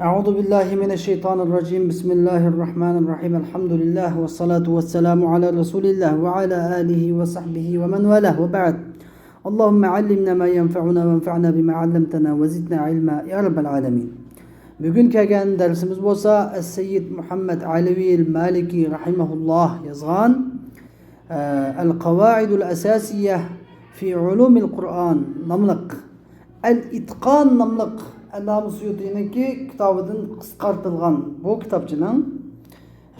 أعوذ بالله من الشيطان الرجيم بسم الله الرحمن الرحيم الحمد لله والصلاة والسلام على رسول الله وعلى آله وصحبه ومن والاه وبعد اللهم علمنا ما ينفعنا وانفعنا بما علمتنا وزدنا علما يا رب العالمين. Bugün kelgan dersimiz bo'lsa As-Sayyid Muhammad Alavi al-Maliki rahimahullah yozgan Al-Qawaid al-Asasiyya fi Ulum al-Qur'an namliq Al-Itqan namliq Allama Suyuti'ninki kitobidan qisqartirilgan bu kitobchining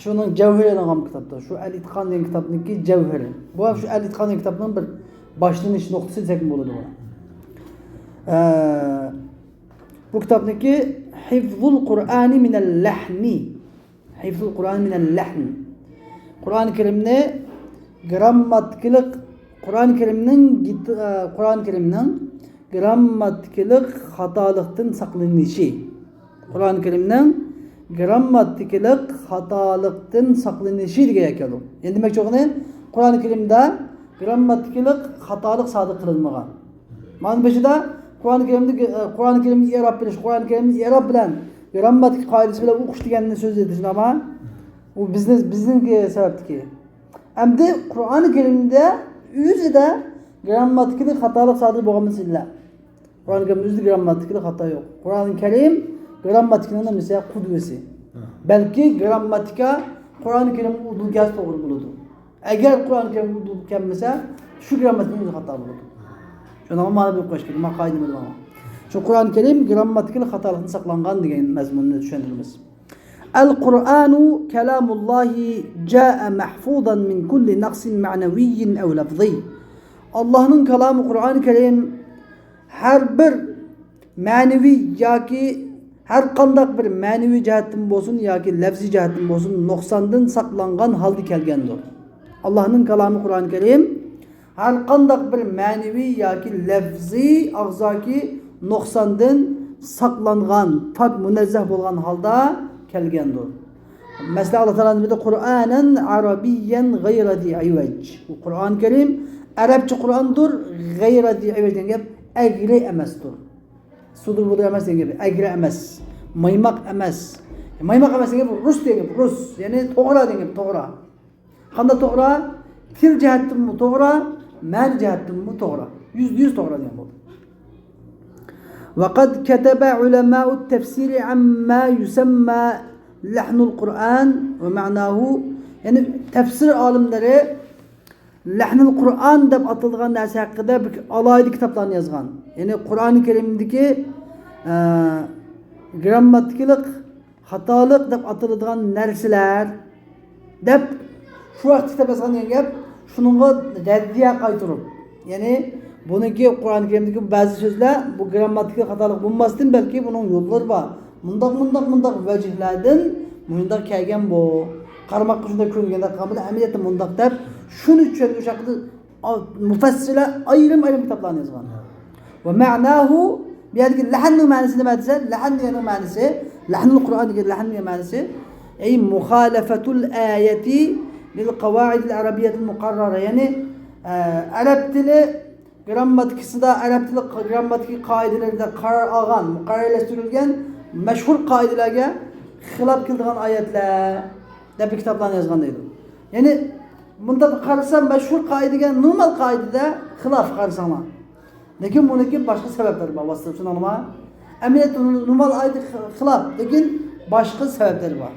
shuning javhari degan kitobda shu Al-Itqan degan kitobniki javhari. Bu shu Al-Itqan degan kitobning bir boshlanish nuqtasi desak bo'ladi bu. Bu kitobniki Hifzul Qur'ani minal lahni. Hifzul Qur'ani minal lahn. Qur'oni Karimni grammatikalik Qur'oni Karimning grammatikalik xatolikdan saqlanishi. Qur'oni Karimning grammatikalik xatolikdan saqlanishi degan ekan u. Endi demak cho'g'ini Qur'oni Karimda grammatikalik xatolik sodir qilinmagan. Mana bu yerda Qur'oni Karimni i'rob bilish, Qur'oni Karimni i'rob bilan grammatik qoidasi bilan o'qish deganni so'z edish nima? U bizningki sababdiki. Endi Qur'oni Karimda o'zida grammatiklik xatolik sodir bo'lgan emaslar. Qur'oni Karimda o'zida grammatiklik xato yo'q. Qur'oni Karim grammatikning nimasi qudvasi. Balki grammatika Qur'oni Karim udulga to'g'ri bo'ladi. Agar Qur'oni Karim udul kelmasa, shu grammatikning o'zi xato bo'ladi. Shuna ma'no deb qo'yish kerak. Ma qoida bilan. Shu Qur'oni Karim grammatikal xatolikdan saqlangan degan mazmunni tushuntiramiz. Al-Qur'anu kalamullohi jaa mahfuzan min kulli naqsin ma'naviyyin aw lafzi. Allohning kalomi Qur'oni Karim har bir ma'naviy yoki har qanday bir ma'naviy jihatdan bo'lsin yoki lafziy jihatdan bo'lsin nuqsondan saqlangan holda kelgandir. Allohning kalomi Qur'oni Karim har qanday bir ma'naviy yoki lafziy og'zaki nuqsondan saqlangan, pok munazzah bo'lgan holda kelgandir. Masalan Alloh taolaning bu Qur'anan arabiyyan ghayra di'ivaj. Bu Qur'oni Karim arabcha Qur'ondir, ghayra di'ivaj degan gap agri emasdir. Sudur budur emas degan gap, agri emas, maymoq emas. Maymoq emas degan rus degan, rus, ya'ni to'g'ri degan gap, to'g'ri. Qanday to'g'ri? Til jihatdan to'g'ri, ma'na jihatdan to'g'ri. 100% to'g'ri degan bo'ldi. وقد كتب علماء التفسير عما يسمى لحن القرآن ومعناه يعني تفسير عالملari Lahnul Qur'on deb atalgan narsa haqida alohida kitoblarni yozgan. Ya'ni Qur'oni Karimdagi grammatikalik xatolik deb ataladigan narsalar deb shu vaqt kitob yozgan gap shuningga raddiya qaytarib. Ya'ni buniki Qur'oni Karimdagi ba'zi so'zlar bu grammatikal xatolik bo'lmasdan balki buning yo'llari bor. Mundaq vajihlardan mundaq kelgan bu qarmoqqa shunday ko'ringanda qamida amaliyotda mundaq deb shuni uchun o'sha qilib mufassirlar ayrim kitoblarni yozgan. Va ma'nahu bu yerda lahnning ma'nosi nima desa, lahn deganning ma'nosi, lahnul Qur'on degan lahnning ma'nosi ay mukhalafatul ayati lil qawaid al arabiyyah al muqarrara. Ya'ni arab tili grammatikasida, arab tili grammatiki qoidalarida qarar olgan, muqarrarlashtirilgan mashhur qoidalarga xilof qiladigan oyatlar deb kitoblarni yozgan deydi. Ya'ni bunda qarasam mashhur qoidaga normal qoidada xilof qarasanglar. Lekin buniki boshqa sabablar bor. Vasitasi nima? Amaliyat normal qoida xilof, lekin boshqa sabablar bor.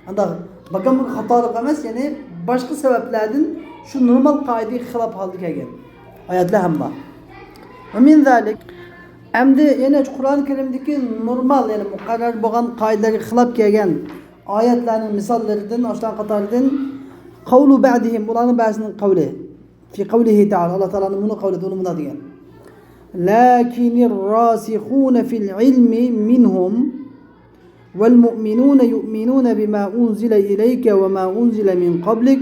Unda bakam xatolik emas, ya'ni boshqa sabablardan shu normal qoidaga xilof holda kelgan oyatlar ham bor. Va min zalik endi yana Qur'oni Karimdagi normal, ya'ni muqarrar bo'lgan qoidalarga xilof kelgan oyatlarning misollaridan, oshlan qatoridan qavlu ba'dihim ularning ba'zining qavli fi qavlihi ta'ala Alloh taolaning buni qavlida uni bunday degan. Lakinir rasikhuna fil ilmi minhum wal mu'minuna yu'minuna bima unzila ilayka wa ma unzila min qablik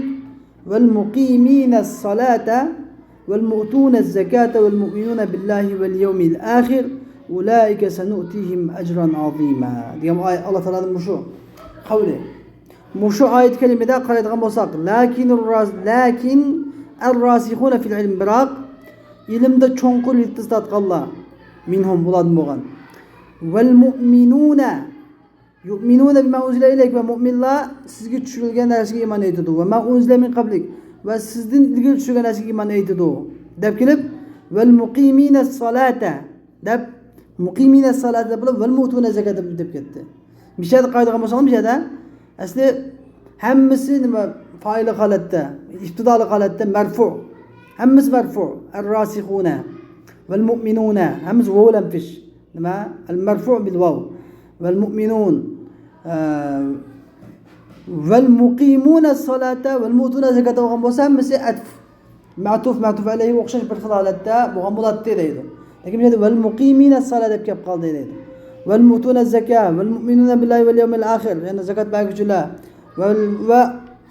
wal muqimina as-salata wal mu'tuna az-zakata wal mu'minuna billahi wal yawmil akhir ulaika sanu'tihim ajran 'azima. Degan Alloh taolaning shu qavli. Mushu oyat kalimada qaraydigan bo'lsak, lakin ar-rasikhuna fil ilm biroq ilmda cho'nqur iltiz tatqanlar minhum bulan bo'lgan. Vel mu'minuna yu'minuna bima unzila ilayk ve mu'minlar sizga tushirilgan narsaga iymon etadi va ma unzila min qablik va sizdan ilgari tushirgan narsaga iymon etadi deb kelib val muqimina salata deb muqimina salata bilib val mu'tuna zakata deb ketdi. Mishada qoidaga bo'lsam mishada asli hammasi nima fa'il holatda, ibtidoli holatda marfu. Hammasi marfu. Ar-rasikhuna val mu'minuna hammasi vav bilan pish. Nima? Al-marfu' bil vav. Val mu'minun val muqimuna as-salata val mu'tuna zakata bo'lgan bo'lsa hammasi atf. Ma'tuf alayhi o'xshash bir xil holatda bo'lgan bo'ladi deydi. Lekin bu yerda val muqimina as-salata deb kelib qoldi deydi. Val mu'tuna az-zakata val mu'minuna billahi val yawmil akhir. Ya'ni zakat berguvchilar va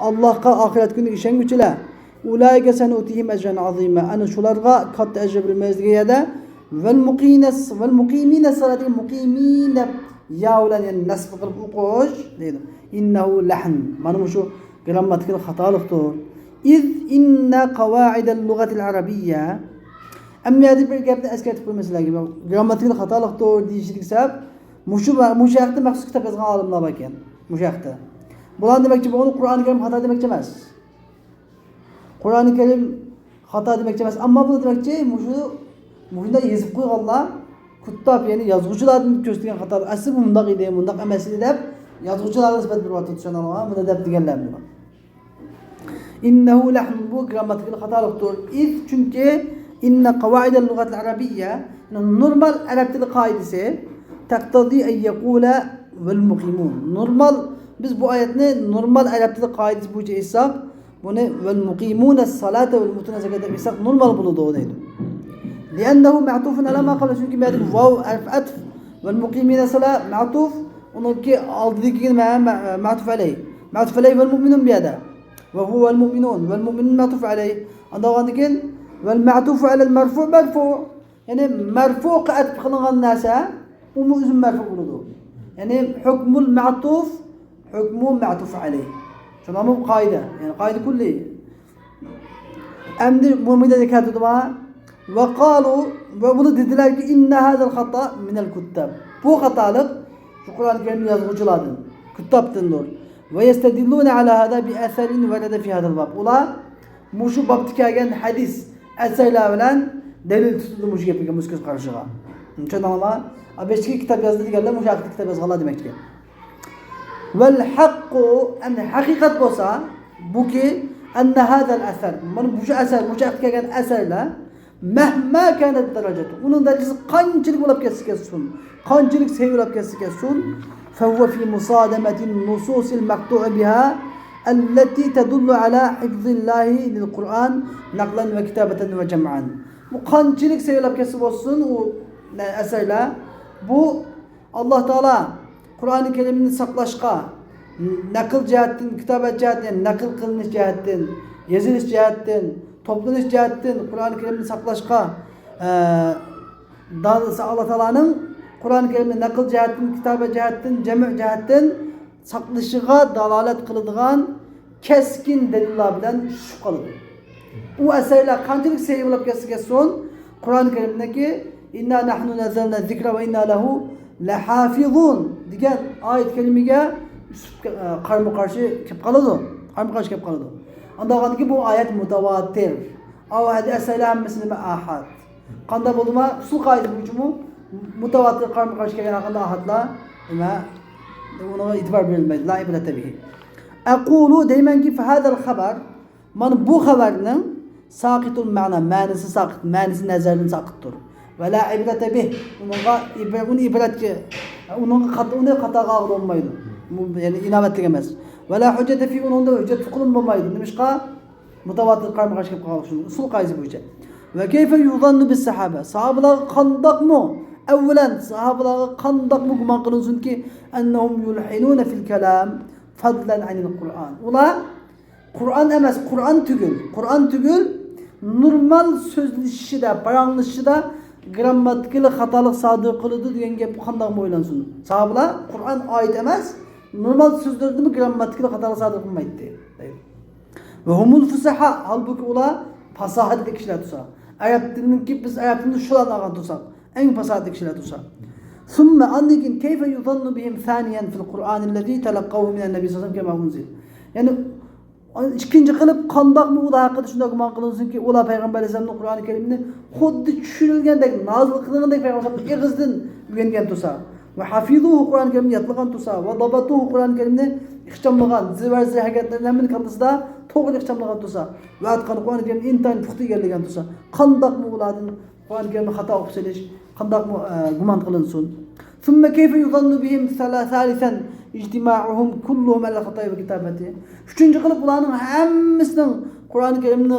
Allohga oxirat kuniga ishonuvchilar. Ulayga sanutihim ajran azima. Ana shularga katta ajr bilmaydigan val muqimina as-salata muqimin ya bilan yani nasb qilib o'qish deydi. Innahu lahn. Mana bu shu grammatikal xatolikdir. İz inna qavaid al-lughati al-arabiyya amyadi bir gapni eskartib qo'ymaslarga grammatikal xatolikdir deyishlik sabab mushaqda maxsus kitob yozgan olimlar bor ekan. Mushaqda. Bular demakchi bu Qur'oni Karim xato demakchi emas. Qur'oni Karim xato demakchi emas, ammo bu demakchi shunda yozib qo'yganlar kuttob ya'ni yozuvchilarning ko'rsatgan xato. Asli bu bundoq edi, bundoq emas edi deb yozuvchilarga nisbat beryapti tushunarmi? Buni deb deganlar buni. İnnehu lahn bu grammatikal xatolikdir. İz chunki inna qavaid al-lughat al-arabiyya normal arab tili qoidasi taqtadi an yaqula vel muqimun. Normal biz bu oyatni normal arab tili qoidasi bo'yicha aytsak, buni vel muqimuna as-salata vel mutuna zakata deb aytsak normal bo'ladi deydi. Li'annahu ma'tufun ala ma qabla chunki bu vav harf atf vel muqimina as-salat ma'tuf uniki oldidagi ma'tuf alayhi. Ma'tuf alayhi vel mu'minun bi hada. وهو المؤمنون والمؤمنون معطوف عليه عندما نقول والمعطوف على المرفوع مرفوع يعني مرفوع قد خلق الناس ومؤذن مرفوع برضو يعني حكم المعطوف حكم معطوف عليه شو مو قاعدة يعني قاعدة كلية أمد مؤمنة كاتبة وقالوا وبرضو dediler ki إن هذا الخطأ من الكتاب bu خطأ şu Kur'an-ı Kerim yazgıcılardan kitaptandır. Ve yestedillune ala hada bi eserin velede fi hadal bab. Ular muşu babda kelgan hadis eserler bilan delil tutuldu muşu gapiga muskaz qarashiga. Tushunarmi? Abeshki kitob yozdi deganlar muşu haqida kitob yozganlar demakki. Vel haqqu an haqiqat bo'lsa buki anna hada al asar. Mana bu asar, muşu haqida kelgan asarlar mahma kanat darajatu. Uning darajasi qanchalik bo'lib ketsin, qanchalik sevilib ketsin. فهو في مصادمة النصوص المقطوع بها التي تدل على حفظ الله للقرآن نقلا وكتابة وجمعا. Bu qanchalik sevilib ketsa bo'lsin u asarlar bu Alloh taolo Qur'oni Karimni saqlashga naql jihatdan, kitobat jihatdan, naql qilinish jihatdan, yozilish jihatdan, to'planish jihatdan Qur'oni Karimni saqlashga Alloh taolaning Qur'oni Karimni naql jihatdan, kitobat jihatdan, jami' jihatdan saqlashiga dalolat qiladigan keskin dalillar bilan shubhalidir. U asarlar qanchalik sevilib ketsa Qur'oni Karimdagi inna nahnu nazzalna zikra va inna lahu lahafizun degan oyat kalimaga qarama-qarshi kelib qoladi. Qarama-qarshi kelib qoladi. Undaqanki bu oyat mutawatir. Hadi asarlar hammasi ahad. Qanday bo'ldimi? Usul qoida bo'yicha mutawatir qarama-qarshi kelgan aqlda ahadlar nima ona e'tibor berilmaydi. La ibrata bihi. Aqulu deymanki fa hadal xabar mana bu xabarning saqitul ma'na ma'nisi saqit, ma'nisi nazardan saqitdir. Va la ibrata bih uni ibratga uni qataga olmaydi. Ya'ni inovatli emas. Va la hujjata fi unda hujjat qilinmaydi. Nimishqa mutawatir qarama-qarshi kelib qolishi usul qoidasi bo'yicha. Va kayfa yuzannu bis sahaba? Sahabalar qandoqmi? Avvalan sahabalarga qandoqmi gumon qilinsinki annahum yulhinuna fil kalam fadlan anil Qur'an. Ular Qur'on emas, Qur'on tugul normal so'zlashishida, paranglashishida grammatikal xatolik sodir qiladi degan gap qandoqmi o'ylansin? Sahabalar Qur'on oyat emas, normal so'zlarda grammatikal xatolik sodir qilmaydi deydi. Ve humul fusaha halbuki ular fasahatli kishilar tursa. Arab tiliniki biz arab tilini shularni olgan tursak, eng fasahatli kishilar tursa. ثم andikin keyfe yuzannu bihim thaniyen fil Kur'an'illezî telakkavu minen nebi sallallahu aleyhi ve sellem unzil. Yani ikinci kılıp kandak mı ula hakkında şunda guman kılınsın ki ula Peygamber Aleyhisselam'ın Kur'an-ı Kerim'ini xuddi tushunilgandek, nazil qilingandek Peygamber Aleyhisselam'ın ig'izdan o'rgangan tursa va hafizuhu Kur'an-ı Kerim'ni yodlagan tursa va dabatuhu Kur'an-ı Kerim'ni ixchamlagan, zivar harakatlarning hammasini qildisida to'g'ri ixchamlagan tursa va atqan Kur'an-ı Kerim'ni intayin puxta egallagan tursa qandoq mı ulardan Kur'an-ı Kerim'ni xato o'qib solish, qandoq mı guman qilinsin. ثم كيف يظن بهم ثالثا اجتماعهم كلهم على الخطأ وكتابته. Üçüncü kılıp ularning hammasının Kur'an-ı Kerim'ni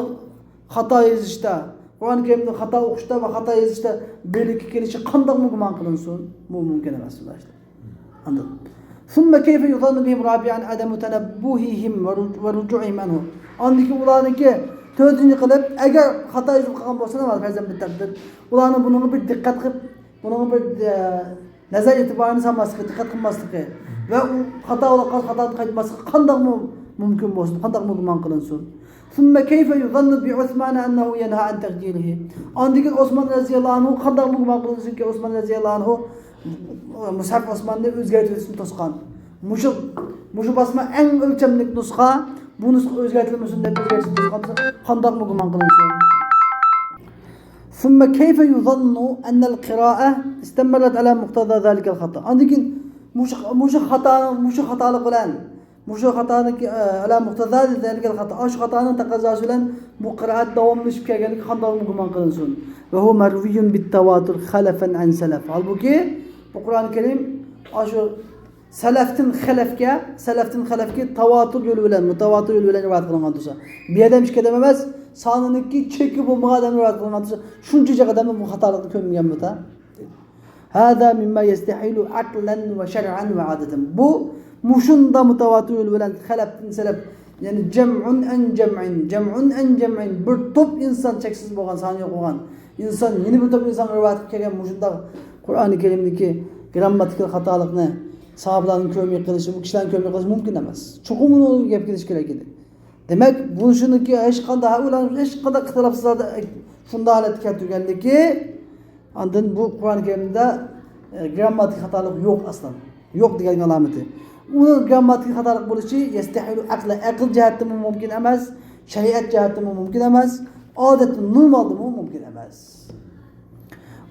xato yozishda, Kur'an-ı Kerim'ni xato o'qishda va xato yozishda birlikka kelishi qandoq guman qilinsin? Bu mumkin emas ular. Anladın? ثم كيف يظن بهم رابعا عدم تنبههم ورجوعهم عنه. Andaki ularniki to'rtinchi qilib agar xato yozib qolgan bo'lsa, farzand bittadir. Ularni bunga bir diqqat qilib, bunga bir nazar itibarını salmaslığı, dikkat kılmaslığı ve o hata olan hatadan kayıtmaslığı qandoq mümkün olsun, qandoq guman kılınsın. ثم كيف يظن بعثمان أنه ينهى عن تقديره. Andaki Osman radıyallahu anhu qandoq guman kılınsın ki Osman radıyallahu anhu Mushaf Osman'da o'zgartirishni to'sqan. Mushu basma eng o'lchamli nusxa, bu nusxa o'zgartirilmasin deb o'zgartirishni to'sqan. Qandoq guman kılınsın. ثم كيف يظن أن القراءة استمرت على مقتضى ذلك الخطأ. عندكن مش خطأ لقلان مش خطأ على مقتضى ذلك الخطأ. أش خطأنا تقزازلان بقراءة دوام مش كأجل خندق مقام قلنسون. وهو مروي بالتواتر خلفا عن سلف. halbuki القرآن الكريم أشو سلفتن خلفك تواتر يولولان متواتر يولولان روايت قılıngan tursa. Bir adam hiç kedem emas. Sanınınki çeki bulmağa adam rivayet qılıngan tursa. Şunçacak adamın bu hatalıqni kömgen bu da. Hada mimma yestahilu aqlan ve şer'an ve adeten. Bu muşunda mutavatir yoluyla halaftin selef yani cem'un en cem'in bir top insan çeksiz bolgan sani yok bolgan insan yeni bir top insan rivayet kelgen muşunda Kur'an-ı Kerim'deki grammatikal hatalıqni sahabaların kömek qilishi, bu kishilarning kömek qilishi mumkin emas. Chuqur uni gap kelish kerak edi. Demak, bu shuniki hech qanday ixtilofsizlarda shunda holatga keltirganligi, ondan bu Qur'on-i Karimda grammatik xatolik yo'q aslan. Yo'q degan alomati. Uni grammatik xatolik bo'lishi yastahilu aql jihatdan mumkin emas, shariat jihatdan mumkin emas, odatdan normaldan mumkin emas.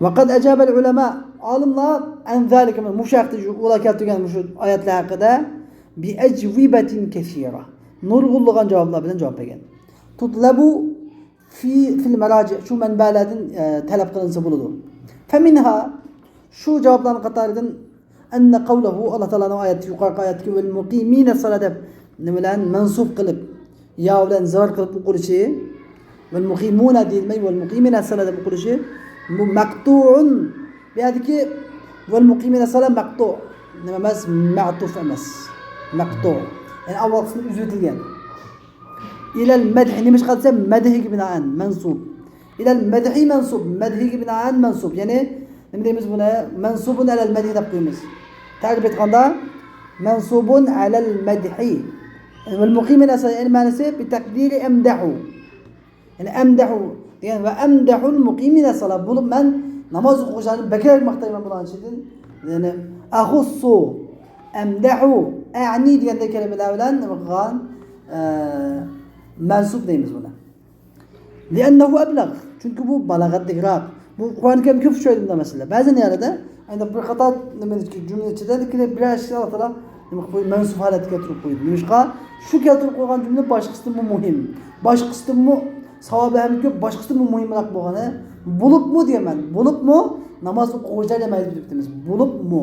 وقد أجاب العلماء عالمlar عن ذلك من مشاهدة ولا keltirgan şu ayetler haqida بأجوبة كثيرة. Nurgulluğun cevaplar bilen cevap bergan. Tutlabu fil meraci şu menbalardan talep kılınsa buludu. Feminha şu cevapların qatarından enne kavluhu Allah Teala'nın ayeti yukarı ayeti vel muqimine salate bilen mensub qılıp ya bilen zar qılıp o'qilishi vel muqimuna deyilmay vel muqimine salate o'qilishi bu maqtu'un buyerdiki vel muqimine salat maqtu' nima emas ma'tuf emas maqtu' yani avval qismi uzutilgan ilal madh nimish qilsa madhiga binoan mansub ilal madhi mansub madhiga binoan mansub yani nima deymiz buni mansubun alal madhi deb qo'yamiz ta'rif etganda mansubun alal madhi vel muqimine salat yani ma'nosi bi taqdiri amdahu yani amdahu yani ve emdahul muqimine salat bulup ben namaz o'qishlarni bekar maqtayman bularning ichidan yani ahussu emdahu a'ni degandek kalimalar bilan nima qilgan mansub deymiz buni li'annahu ablagh chunki bu balag'atliroq bu Qur'on-i Karim ko'p uchraydi masala ba'zan yerda endi bir qator nima jumla ichida bir ashyolar nima qo'yib mansub holatga keltirib qo'ydi nimishqa shu keltirib qo'ygan jumla boshqasi muhim boshqasi savobi ham ko'p boshqasi muhimroq bo'lgani bo'libmi deyman bo'libmi namoz o'quvchilar demaydi deb aytamiz bo'libmi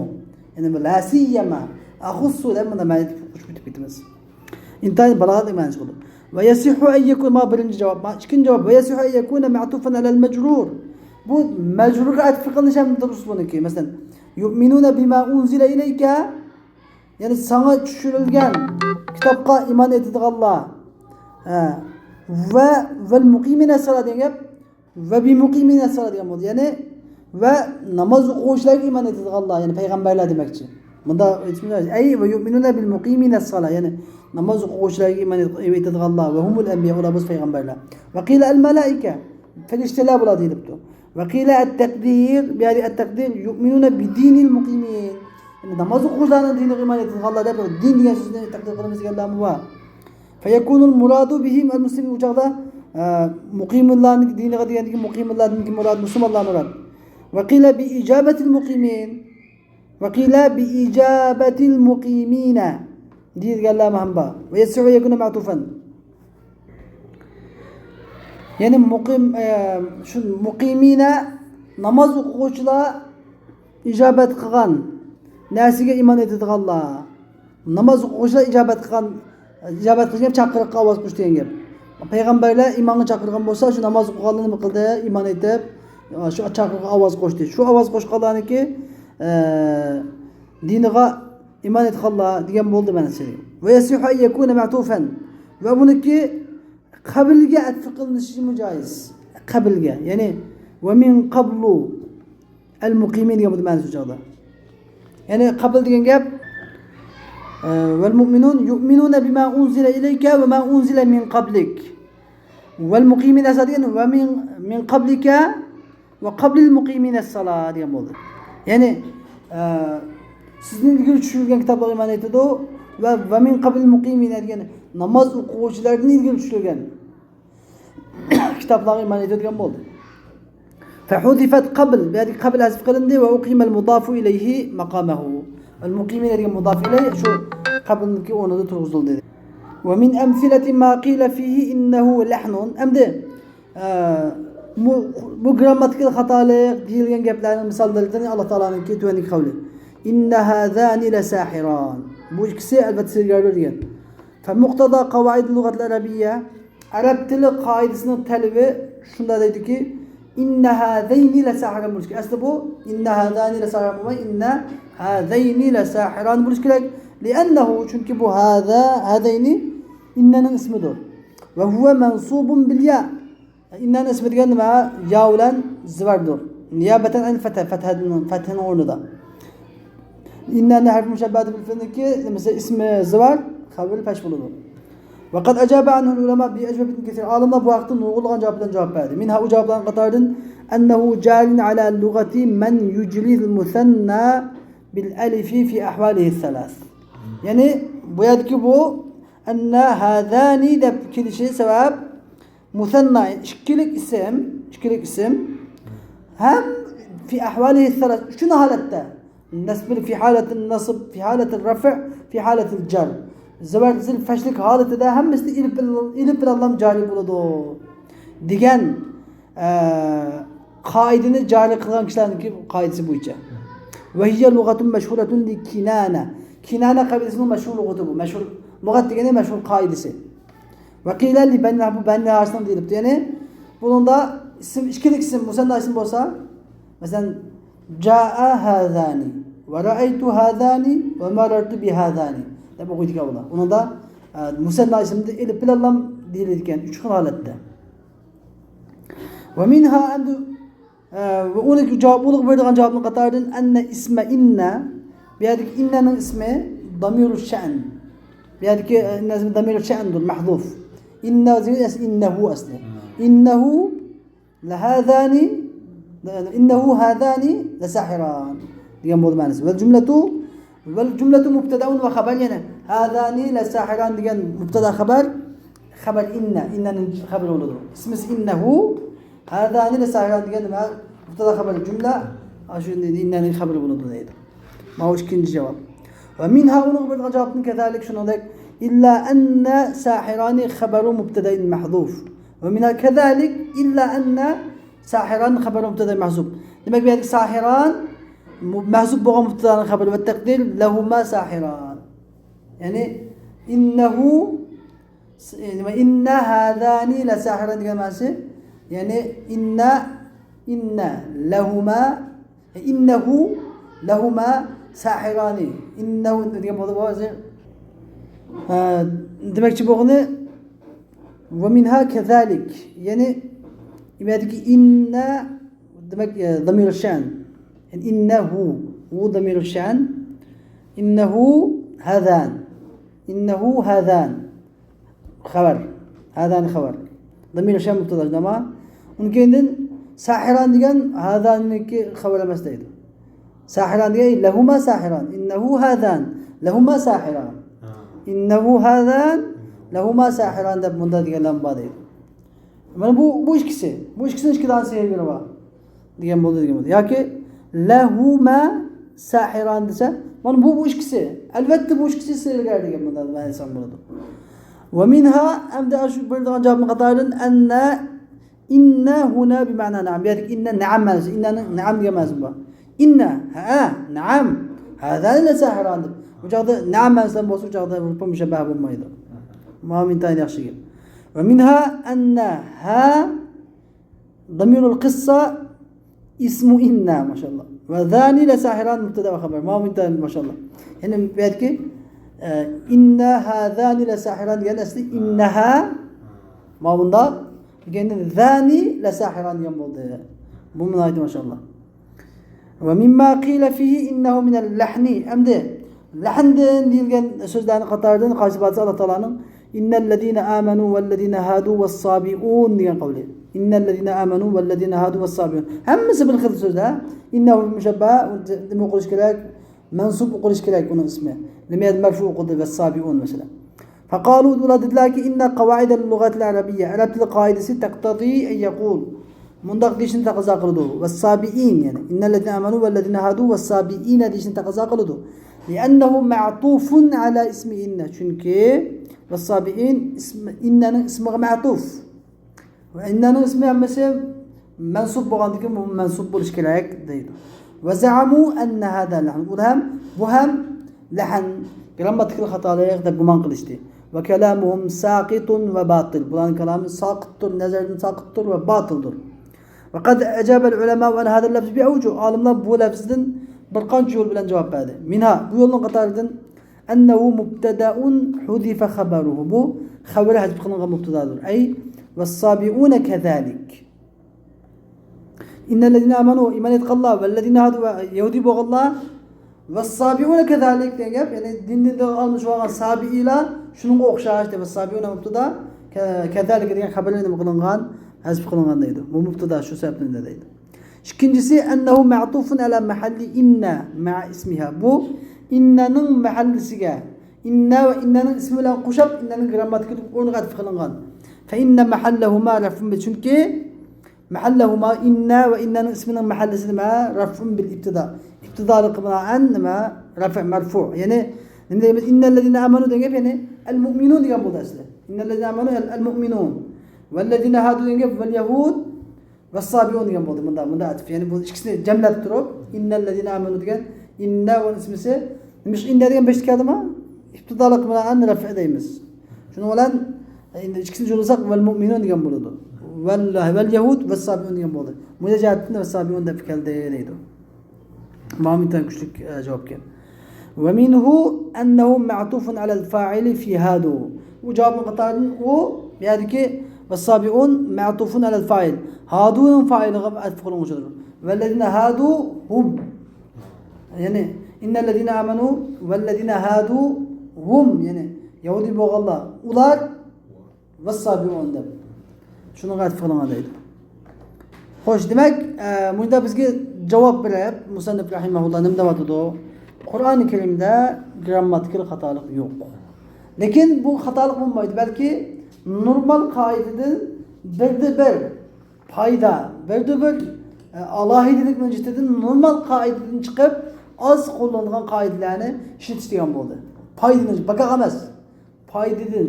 ya'ni bu lasiyama ahussu deb mana qo'shib ketamiz intayin balag'at emas bu va yasihu an yakun ma birinchi javob ikkinchi javob va yasihu an yakuna ma'tufan ala al-majrur bu majrurga atf qilinish ham durust buniki masalan yu'minuna bima unzila ilayka ya'ni sana tushirilgan kitobga iymon etadiganlar ve muqimine salat degan gap ve bi muqimine salat degan bo'ldi ya'ni va namoz o'quvchilarga iymon etadiganlar ya'ni payg'ambarlar demoqchi bunda aytishimiz ay va yu'minuna bil muqimine salat ya'ni namoz o'quvchilarga iymon etadiganlar va humul anbiya ular biz payg'ambarlar va qila al malaika farishtalar bo'ladi deyilibdi وقيل التقدير بهذه التقدير يؤمنون بدين المقيمين. يعني namaz okuyucularının dini iman ettiği Allah der din diye sözünü takdir kılmamız gerekiyor var. Feyekunul muradu bihim el muslimin uçakta mukimulların dini diyendeki mukimulların murad Müslümanlar murad. Vekile bi icabetil mukimin. Vekile bi icabetil mukimine. Diye geldi mahamba. Ve yes'u yekunu ma'tufan. Yani mukimine namaz okuyucular icabet kılgan. Nasiga iman etdi Allah. Namaz okuyucular icabet qilgan chaqiriqqa ovoz qo'sh degan gap. Payg'ambarlar imonga chaqirgan bo'lsa, shu namoz o'qiganlar nima qildi? Iymon etib, shu chaqiriqqa ovoz qo'shdi. Shu ovoz qo'shganlarniki diniga iymon etganlar degan bo'ldi mana shu. Va yasihu yakuna ma'tufan. Va buniki qabilga atf qilinishi mujoiz. Qabilga, ya'ni va min qablu al-muqimin degan bo'ldi mana shu joyda. Yani qabl degan gap vel mu'minun yu'minuna bima unzila ilayka ve ma unzila min qablik. Vel muqimin degan ve min qablika ve qablil muqimin es-salat degan bo'ldi. Ya'ni sizning ilgari tushirilgan kitoblarga iymon etadi va min qablil muqimin degan namoz o'quvchilarning ilgari tushirilgan kitoblarga iymon etadigan bo'ldi. فحذفت قبل بهذه قبل حذف قلندي وأقيم المضاف إليه مقامه. المقيمين اللي مضاف إليه شو قبل كي ونده ترغزل دي. ومن أمثلة ما قيل فيه إنه لحن أمده bu grammatikal xatolik deyilgan gaplarning misollaridan Alloh taolaning ketuvani qavli. Inna hadani la sahiran. Bu ikkisi albatta sirgarlar degan. Fa muqtada qawaid lughat al-arabiyya arab tili qoidasining talbi shunda deydiki inna hadayni la sahiran bo'lish kerak. Asli bu inna hadani la sahiran bo'lmay inna hadayni la sahiran bo'lish kerak. Li'annahu chunki bu hadayni innaning ismidir. Va huwa mansubun bil ya. İnnenin ismi degan nima? Ya bilan zivardir. Niyabatan an fathaning o'rnida. İnnenin harf mushabbahati bil fi'lniki mesela ismi zivar, xabar fash bo'ladi. Ve kad acaba anhu ulema bi ecvebetin kesir. Alimlar bu vaqtda nurg'ulg'an javob bilan javob berdi. Minha u javoblarning qatoridan annahu jarin ala lugati man yujlil musanna bil alifi fi ahvalihi salas. Yani bu yerdeki bu anna hadani deb kelishi sabab musanna ikkilik isim hem fi ahvalihi salas shuni holatda nasb fi halatin nasb fi halatil raf' fi halatil jar zabartil fashlik holatida hammasi ilib bilan jari bo'ladi degan qoidani jari qilgan kishilarning qoidasi bo'yicha. Va hiya lughatun mashhuratun li Kinana. Kinana qabilasining mashhur lughati bu. Mashhur lughat degani mashhur qoidasi. Va qila li bani Hasan deyilibdi. Ya'ni bunda ism ikkilik ism musanna ism bo'lsa, masalan jaa hadani va ra'aytu hadani va marartu bi hadani deb o'qiydigan bo'ladi. Unda musanna ismni ilib bilan deyiladigan uch xil holatda. Va minha andu ve unik cevap berdiğin cevabın qatoridan anna isma inna bu yerdeki inna'nın ismi damirul sha'n. Bu yerdeki inna ismi damirul sha'ndir mahdhuf. Inna innahu asli. Innahu lahadani la sahiran degan bo'ldi ma'nosi. Vel jumlatu mubtada'un va xabar yana hadani la sahiran degan mubtada xabar innaning xabari bo'ladi. Ismisi innahu hadani la sahiran degan nima? Mubtada xabar jumla ashunda innaning xabari bo'ladi deydi. Mana ikkinchi javob. Va minha uni bilgan javobning kazalik shuningdek illa anna sahirani xabaru mubtada'in mahdhuf. Va minha kazalik illa anna sahiran xabaru mubtada'in mahzuf. Demak bu yerda sahiran mahzuf bo'lgan mubtadaning xabari va taqdir lahuma sahiran. Ya'ni inna hadani la sahiran degan ma'nosi. Ya'ni innahu lahuma sahirani. Innahu degan bo'ldi o'zi. Demakchi bo'lgani va minha kazalik. Ya'ni imadiki inna demak damir sha'n. Yani innahu hu damir sha'n. Innahu hadan. Xabar. Hadan xabar. Damir sha'n mubtada. Undan keyin Sahiran degan hadaniki xabar emas deydi. Sahiran degan lahuma sahiran. Innahu hadan lahuma sahiran. İnnehu hadan lahuma sahiran deb bunda deganlar bor deydi. Mana bu ikkisi. Bu ikkisini ikki dona sehrgar bor. Degan bo'ldi degan bo'ldi. Yoki lahuma sahiran desa, mana bu ikkisi. Albatta bu ikkisi sehrgar degan bunda ma'nosi bo'ladi. Ve minha amda şu bildiğin cevabın qatarın enne inna huna bi ma'na na'am. Yani inna na'am ma'nosi. Inna na'am diyemez bu. Inna ha na'am. Hada la sahiran. Bu cevabda na'am ma'nosi bo'lsa, bu cevabda bu mushabbah bo'lmaydi. Mu'min tani yaxshi gap. Ve minha anna ha damirul qissa ismu inna maşallah. Ve zani la sahiran mubtada ve haber. Mu'min tani maşallah. Yani belki inna hadani la sahiran diyen asli innaha ma bunda yani zani la sahiran diyen oldu. Bu münaydı maşallah. Ve mimma qila fihi innehu minel lahni emdi lahnden deyilgen sözlerini qatardan qaysi batsa Allah Taala'nın innellezine amenu vellezine hadu ve's-sabiun diyen kavli. İnnellezine amenu vellezine hadu ve's-sabiun. Hemmisi bil xil sözde. İnnehu müşebbeh demek oluş gerek. Mensup okuliş gerek onun ismi. Lemiyad merfu okudu ve sabiun mesela. Fakalu dediler ki inne kavaidel lugatil arabiyye. Arap dili kaidesi taktadi en yakul. Mundak dişini takaza kılıdı. Ve sabiin yani. İnnellezine amenu vellezine hadu ve sabiine dişini takaza kılıdı. Liannehu ma'tufun ala ismi inne. Çünkü ve sabiin innenin ismi ma'tuf. Ve innenin ismi mesela mensup boğandıkı mensup buluş gerek deydi. وزعموا أن هذا لحن وهم لحن grammatik hatalara da guman kılıştı. Ve kelamuhum saqitun ve batıl. Bunların kelamı sakıttır, nezarın sakıttır ve batıldır. Ve kad ecabel ulema ve hada lafz bi avcu. Alimler bu lafzdan bir qancha yol bilan cevap verdi. Minha bu yolun qatoridan ennehu mubtada'un hudifa khabaruhu. Bu xabar hazf qilingan mubtadadır. Ay ve's-sabiun kezalik. İnnellezine amenu iman etqallah vellezine hadu yahudi boğallah ve's-sabiun kezalik degan gap. Yani dinde almış olan sabiila şununga o'xshash deb sabiuna mubtada kezalik degan xabarlar nima qilingan hazf qilingan deydi. Bu mubtada shu sababdan deydi. İkincisi ennehu ma'tufun ala mahalli inna ma'a ismiha. Bu inna'nın mahallisiga inna ve inna'nın ismi bilan qo'shib inna'nın grammatik o'rniga atf qilingan. Fa inna mahallahuma raf'un çünkü mahallahuma inna ve inna'nın isminin mahallisi nima raf'un bil ibtida. İbtidalık bilan nima raf' marfu. Yani nima deymiz innellezine amanu degan yani el mu'minun degan bo'ldi asli. Innellezine amanu el mu'minun. Vellezine hadu degan vel yahud ve's-sabiun degan bo'ldi. Bunda atf. Yani bu ikisini jamlab turib innellezine amanu degan inna ve ismisi nimish inna degan 5 kalima ibtidalık bilan raf' deymiz. Shuning bilan endi ikkisini jo'lasak vel mu'minun degan bo'ladi. Vel yahud ve's-sabiun degan bo'ldi. Mujahatda ve's-sabiun deb keldi deydi. Mu'mindan kuchlik javob keldi. Ve minhu ennehu ma'tufun alal fa'ili fi hadu. Bu cevabın qatarın o yerdeki ve's-sabiun ma'tufun alal fa'il. Hadu'nun fa'iliga atf qilinmoqchidir. Vellezine hadu hum. Yani innellezine amanu vellezine hadu hum yani Yahudi bo'lganlar ular ve's-sabiun deb. Shunga atf qilingan deydi. Xo'sh, demak, bunda bizga javob berib musannif rahimahulloh nima deyapti? Qur'oni Karimda grammatik xatolik yo'q. Lekin bu xatolik bo'lmaydi, balki normal qoidadan bir foyda, bir alohidilik mavjudligidan normal qoidadan chiqib oz qo'llanilgan qoidalarni ishlatishgan bo'ldi. Foydadan baqa emas.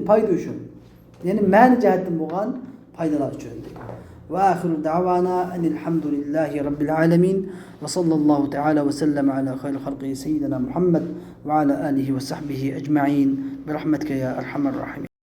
Foyda uchun. Ya'ni ma'ni jihatdan bo'lgan foydalar uchun. وآخر دعوانا أن الحمد لله رب العالمين وصلى الله تعالى وسلم على خير خلقه سيدنا محمد وعلى آله وصحبه أجمعين برحمتك يا أرحم الراحمين.